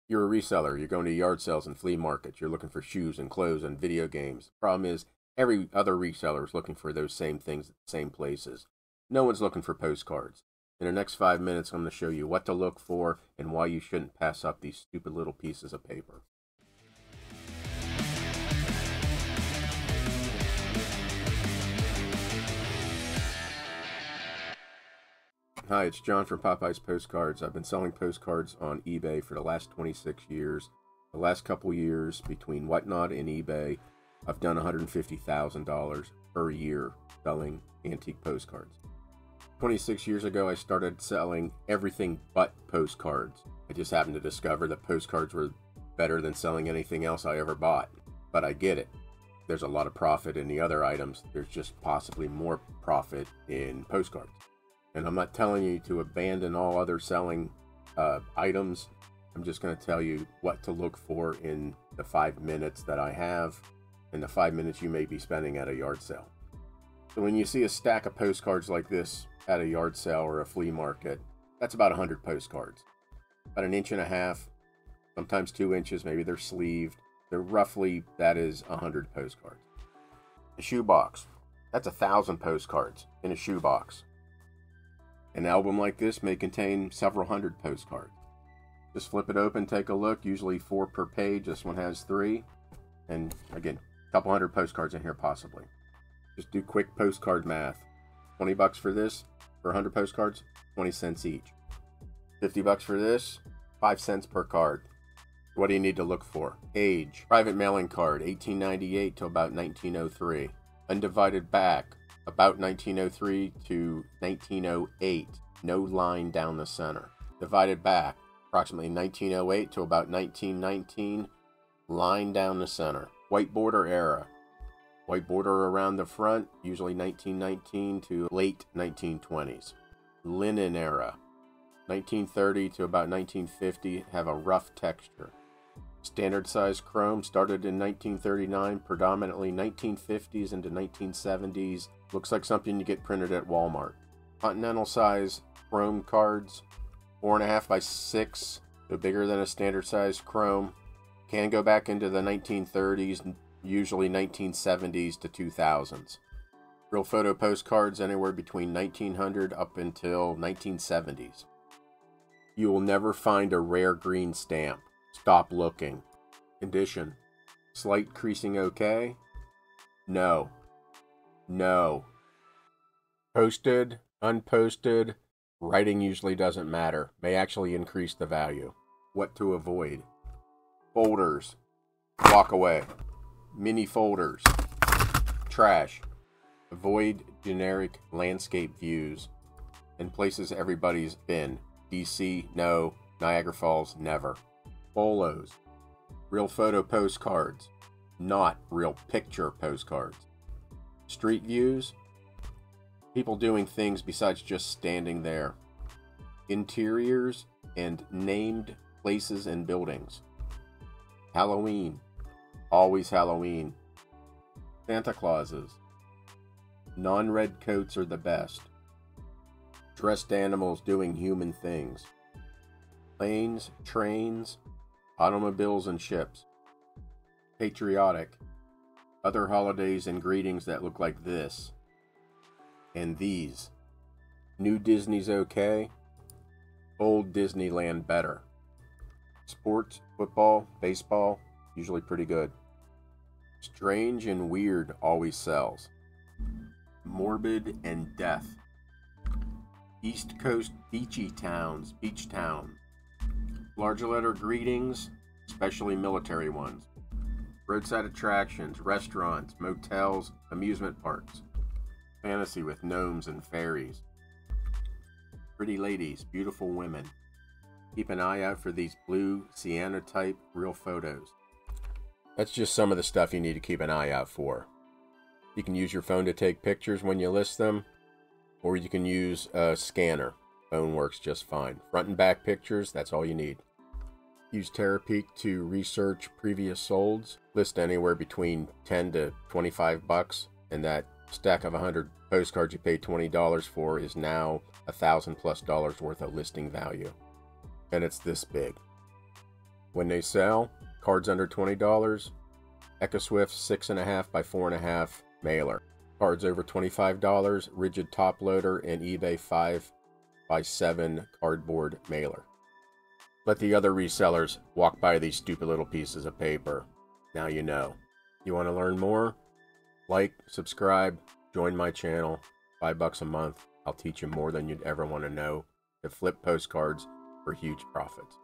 You're a reseller. You're going to yard sales and flea markets. You're looking for shoes and clothes and video games. The problem is every other reseller is looking for those same things at the same places. No one's looking for postcards. In the next 5 minutes, I'm going to show you what to look for and why you shouldn't pass up these stupid little pieces of paper. Hi, it's John from Popeye's Postcards. I've been selling postcards on eBay for the last 26 years. The last couple years, between Whatnot and eBay, I've done $150,000 per year selling antique postcards. 26 years ago, I started selling everything but postcards. I just happened to discover that postcards were better than selling anything else I ever bought. But I get it. There's a lot of profit in the other items. There's just possibly more profit in postcards. And I'm not telling you to abandon all other selling items. I'm just going to tell you what to look for in the 5 minutes that I have and the 5 minutes you may be spending at a yard sale. So when you see a stack of postcards like this at a yard sale or a flea market, that's about 100 postcards. About 1.5 inches, sometimes 2 inches, maybe they're sleeved. They're roughly, that is 100 postcards. A shoebox, that's 1,000 postcards in a shoebox. An album like this may contain several hundred postcards. Just flip it open, take a look, usually 4 per page. This one has 3. And again, a couple hundred postcards in here possibly. Just do quick postcard math. $20 for this, for 100 postcards, 20 cents each. $50 for this, 5 cents per card. What do you need to look for? Age, private mailing card, 1898 to about 1903. Undivided back, about 1903 to 1908, no line down the center. Divided back, approximately 1908 to about 1919, line down the center. White border era, white border around the front, usually 1919 to late 1920s. Linen era, 1930 to about 1950, have a rough texture. Standard size chrome started in 1939, predominantly 1950s into 1970s. Looks like something you get printed at Walmart. Continental size chrome cards, 4.5 by 6, so bigger than a standard size chrome. Can go back into the 1930s, usually 1970s to 2000s. Real photo postcards anywhere between 1900 up until 1970s. You will never find a rare green stamp. Stop looking. Condition. Slight creasing okay? No. No. Posted, unposted, writing usually doesn't matter. May actually increase the value. What to avoid? Folders. Walk away. Mini folders. Trash. Avoid generic landscape views and places everybody's been. DC, no. Niagara Falls, never. Bolos. Real photo postcards. Not real picture postcards. Street views. People doing things besides just standing there. Interiors and named places and buildings. Halloween. Always Halloween. Santa Clauses. Non-red coats are the best. Dressed animals doing human things. Planes, trains, automobiles and ships. Patriotic. Other holidays and greetings that look like this. And these. New Disney's okay. Old Disneyland better. Sports, football, baseball, usually pretty good. Strange and weird always sells. Morbid and death. East Coast beachy towns, beach towns. Large letter greetings, especially military ones. Roadside attractions, restaurants, motels, amusement parks. Fantasy with gnomes and fairies. Pretty ladies, beautiful women. Keep an eye out for these blue sienna type real photos. That's just some of the stuff you need to keep an eye out for. You can use your phone to take pictures when you list them, or you can use a scanner. Phone works just fine. Front and back pictures, that's all you need. Use Terapeak to research previous solds. List anywhere between 10 to 25 bucks, and that stack of 100 postcards you paid $20 for is now $1,000+ worth of listing value. And it's this big. When they sell, cards under $20, EchoSwift 6.5 by 4.5 mailer. Cards over $25, rigid top loader, and eBay 5 by 7 cardboard mailer. Let the other resellers walk by these stupid little pieces of paper. Now you know. You want to learn more? Like, subscribe, join my channel. $5 a month. I'll teach you more than you'd ever want to know to flip postcards for huge profits.